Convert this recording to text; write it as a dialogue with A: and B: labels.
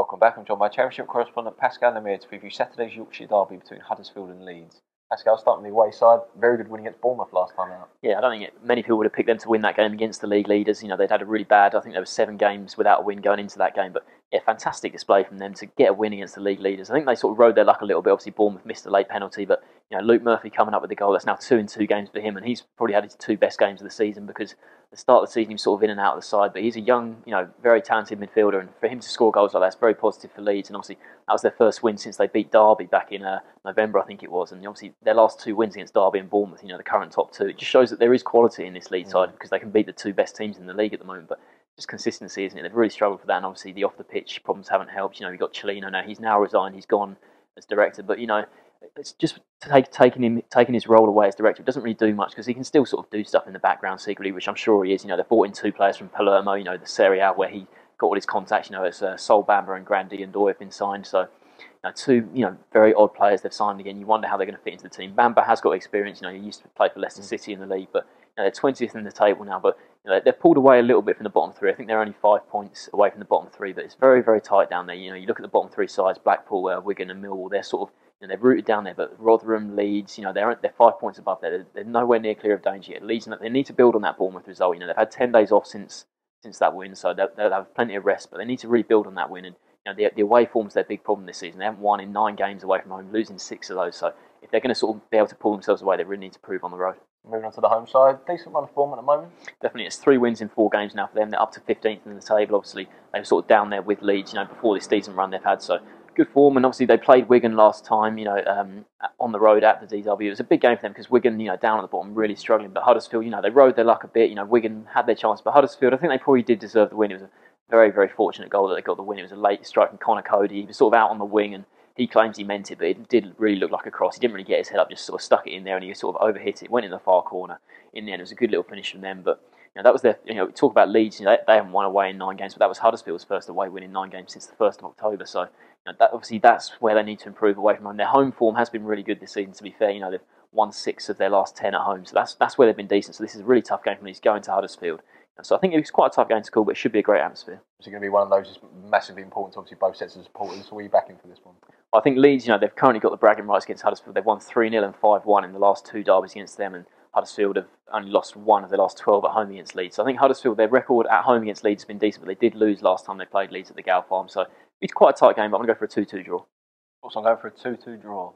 A: Welcome back. I'm joined by Championship correspondent Pascal Lemire to preview Saturday's Yorkshire derby between Huddersfield and Leeds. Pascal, starting with the away side, very good win against Bournemouth last time out.
B: Yeah, I don't think many people would have picked them to win that game against the league leaders. You know, they'd had a really bad, I think there were 7 games without a win going into that game. But yeah, fantastic display from them to get a win against the league leaders. I think they sort of rode their luck a little bit. Obviously, Bournemouth missed a late penalty, but you know, Luke Murphy coming up with the goal. That's now 2 in 2 games for him, and he's probably had his 2 best games of the season because at the start of the season he was sort of in and out of the side. But he's a young, you know, very talented midfielder, and for him to score goals like that's very positive for Leeds. And obviously, that was their first win since they beat Derby back in November, I think it was. And obviously, their last 2 wins against Derby and Bournemouth, you know, the current top 2. It just shows that there is quality in this Leeds side because they can beat the 2 best teams in the league at the moment. But just consistency, isn't it? They've really struggled for that, and obviously the off-the-pitch problems haven't helped. You know, we've got Cellino now. He's now resigned. He's gone as director. But, you know, it's just taking his role away as director. It doesn't really do much because he can still sort of do stuff in the background secretly, which I'm sure he is. You know, they've brought in 2 players from Palermo, you know, the Serie A, where he got all his contacts. You know, it's Sol Bamba and Grandi and Doy have been signed. So, you know, 2, you know, very odd players they've signed again. You wonder how they're going to fit into the team. Bamba has got experience. You know, he used to play for Leicester City in the league, but you know, they're 20th in the table now. But you know, they've pulled away a little bit from the bottom 3. I think they're only 5 points away from the bottom 3, but it's very, very tight down there. You know, you look at the bottom 3 sides: Blackpool, Wigan, and Millwall. They're sort of, you know, they're rooted down there. But Rotherham, Leeds, you know, they're 5 points above there. They're nowhere near clear of danger yet. Leeds, they need to build on that Bournemouth result. You know, they've had 10 days off since that win, so they'll have plenty of rest. But they need to really build on that win. And you know, the away form's their big problem this season. They haven't won in 9 games away from home, losing 6 of those. So if they're going to sort of be able to pull themselves away, they really need to prove on the road.
A: Moving on to the home side, decent run of form at the moment.
B: Definitely, it's 3 wins in 4 games now for them. They're up to 15th in the table. Obviously, they were sort of down there with Leeds, you know, before this decent run they've had. So good form, and obviously they played Wigan last time, you know, on the road at the DW. It was a big game for them because Wigan, you know, down at the bottom, really struggling. But Huddersfield, you know, they rode their luck a bit. You know, Wigan had their chance, but Huddersfield, I think they probably did deserve the win. It was a very, very fortunate goal that they got the win. It was a late strike from Connor Cody. He was sort of out on the wing, and he claims he meant it, but it did really look like a cross. He didn't really get his head up, just sort of stuck it in there, and he sort of overhit it. Went in the far corner. In the end, it was a good little finish from them. But you know, that was their. You know, talk about Leeds. You know, they haven't won away in 9 games, but that was Huddersfield's first away win in 9 games since the 1st of October. So you know, obviously that's where they need to improve away from home. Their home form has been really good this season. To be fair, you know, they've won 6 of their last 10 at home, so that's where they've been decent. So this is a really tough game for Leeds going to Huddersfield. So I think it's quite a tough game to call, but it should be a great atmosphere.
A: Is it going to be one of those just massively important to obviously both sets of supporters? Or are you backing for this one?
B: I think Leeds, you know, they've currently got the bragging rights against Huddersfield. They've won 3-0 and 5-1 in the last 2 derbies against them, and Huddersfield have only lost 1 of their last 12 at home against Leeds. So I think Huddersfield, their record at home against Leeds has been decent, but they did lose last time they played Leeds at the Gal Farm. So it's quite a tight game, but I'm going to go for a 2-2 draw.
A: Also, I'm going for a 2-2 draw.